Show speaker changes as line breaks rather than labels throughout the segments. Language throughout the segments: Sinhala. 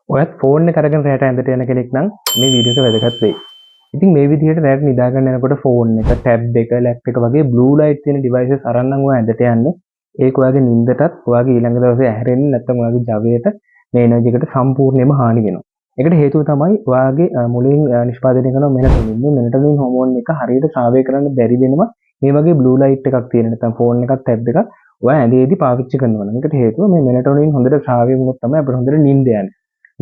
ඔයත් ෆෝන් එක අරගෙන රැට ඇඳට යන කෙනෙක් නම් මේ වීඩියෝ එක වැදගත් වෙයි. ඉතින් මේ විදිහට රැට නිදා ගන්න යනකොට ෆෝන් එක, ටැබ් එක, ලැප් එක වගේ බ්ලූ ලයිට් තියෙන ඩිවයිසස් අරන් නම් ඔයා ඇඳට යන්නේ. ඒක ඔයාගේ නිින්දටත්, ඔයාගේ ඊළඟ දවසේ ඇහැරෙන්නේ නැත්නම් ඔයාගේ ජවයට මේ එනර්ජි එකට සම්පූර්ණයෙන්ම හානි වෙනවා. ඒකට හේතුව තමයි ඔයාගේ මුලින් නිෂ්පාදනය කරන මෙලටොනින්. මේ මෙලටොනින් හෝමෝන් එක හරියට ශ්‍රාවය කරන්න බැරි වෙනවා මේ වගේ බ්ලූ ලයිට් එකක් තියෙන නැත්නම් ෆෝන් එකක්, ටැබ් එකක් ඔයා ඇඳේදී පාවිච්චි කරනවා නම්. ඒකට හේතුව මේ මෙලටොනින් හොඳට ශ්‍රාවය වුණොත් තමයි අපිට හොඳට නිින්ද යන්නේ.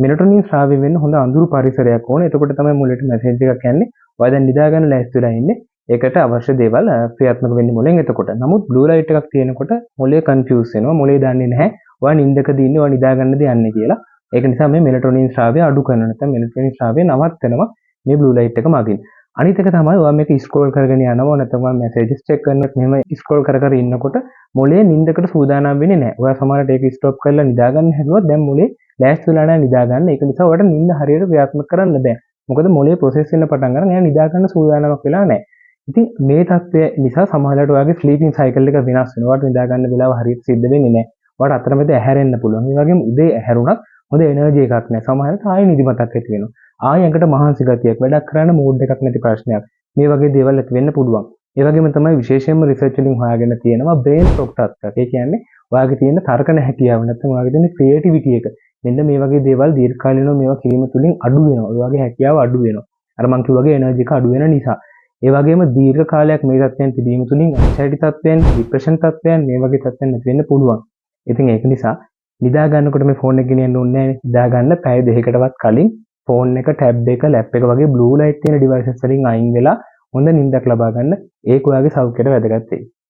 මෙලටොනින් ශ්‍රාවය වෙන්න හොඳ අඳුරු පරිසරයක් ඕනේ. එතකොට තමයි මුලට මැසේජ් එකක් යන්නේ. ඔයා දැන් නිදා ගන්න ලෑස්ති වෙලා ඉන්නේ. ඒකට අවශ්‍ය දේවල් ක්‍රියාත්මක වෙන්නේ මොලෙන් එතකොට. නමුත් බ්ලූ ලයිට් එකක් තියෙනකොට මොලේ කන්ෆියුස් වෙනවා. මොලේ දන්නේ නැහැ ඔයා නිින්දකදී ඉන්නේ, ඔයා නිදා ගන්නද යන්නේ කියලා. ඒක නිසා මේ මෙලටොනින් ශ්‍රාවය අඩු කරනවා. නැත්නම් මෙලටොනින් ශ්‍රාවය නවත්තනවා මේ බ්ලූ ලයිට් එක මගින්. අනිත් එක තමයි ඔයා මේක ස්ක්‍රෝල් කරගෙන යනවා නැත්නම් ඔයා මැසේජස් චෙක් කරනකොට මෙහෙම ස්ක්‍රෝල් කර කර ඉන්නකොට මොලේ නිින්දකට සූදානම් වෙන්නේ නැහැ. ඔයා සමහරට ඒක ස්ටොප් කරලා නිදා ගන්න හැදුවත් දැන් මොලේ ලෑස්ති වෙලා නැහැ නිදා ගන්න. ඒක නිසා ඔයාලට නිින්ද හරියට ක්‍රියාත්මක කරන්න බෑ. මොකද මොලේ ප්‍රොසෙස් වෙන්න පටන් ගන්න එයා නිදා ගන්න සූදානමක් වෙලා නැහැ. ඉතින් මේ තත්ත්වය නිසා සමහරවිට ඔයාගේ ස්ලීපින් සයිකල් එක වෙනස් වෙනවා. ඔයාලට නිදා ගන්න වෙලාව හරියට සිද්ධ වෙන්නේ නැහැ. ඔයාලට අතරමැද ඇහැරෙන්න පුළුවන්. ඒ වගේම උදේ ඇහැරුණත් හොඳ එනර්ජි එකක් නැහැ. සමහරවිට ආයෙ නිදිමතක් ඇති වෙනවා. ආයෙ ඇඟට මහන්සි ගතියක්, වැඩක් කරන්න මූඩ් එකක් නැති ප්‍රශ්නයක්. මේ වගේ දේවල් ඇති වෙන්න පුළුවන්. ඒ වගේම තමයි විශේෂයෙන්ම රිසර්ච් වලින් හොයාගෙන තියෙනවා බ්‍රේන් ෆොග් තත්ත්වයක්. ඒ කියන්නේ ඔයාගේ තියෙන තර්කන හැකියාව නැත්නම් ඔයාගේ තියෙන ක්‍රියේටිවිටි එක. මෙන්න මේ වගේ දේවල් දීර්ඝකාලීනව මේවා කිරීම තුලින් අඩු වෙනවා. ඔයාගේ හැකියාව අඩු වෙනවා. අර මං කිව්වාගේ එනර්ජි එක අඩු වෙන නිසා. ඒ වගේම දීර්ඝ කාලයක් මේ තත්ත්වයන් තිබීම තුලින් ඇන්සයිටි තත්ත්වයන්, ડિප්‍රෙෂන් තත්ත්වයන් මේ වගේ තත්ත්වයන් නැති වෙන්න පුළුවන්. ඉතින් ඒක නිසා නිදා ගන්නකොට මේ ෆෝන් එක ගෙනියන්න ඕනේ නැහැ. නිදා ගන්න පැය දෙකකටවත් කලින් ෆෝන් එක, ටැබ් එක, ලැප් එක වගේ බ්ලූ ලයිට් තියෙන ඩිවයිසස් වලින් අයින් වෙලා හොඳ නිින්දක් ලබා ගන්න. ඒක ඔයාගේ සෞඛ්‍යයට වැදගත් වෙයි.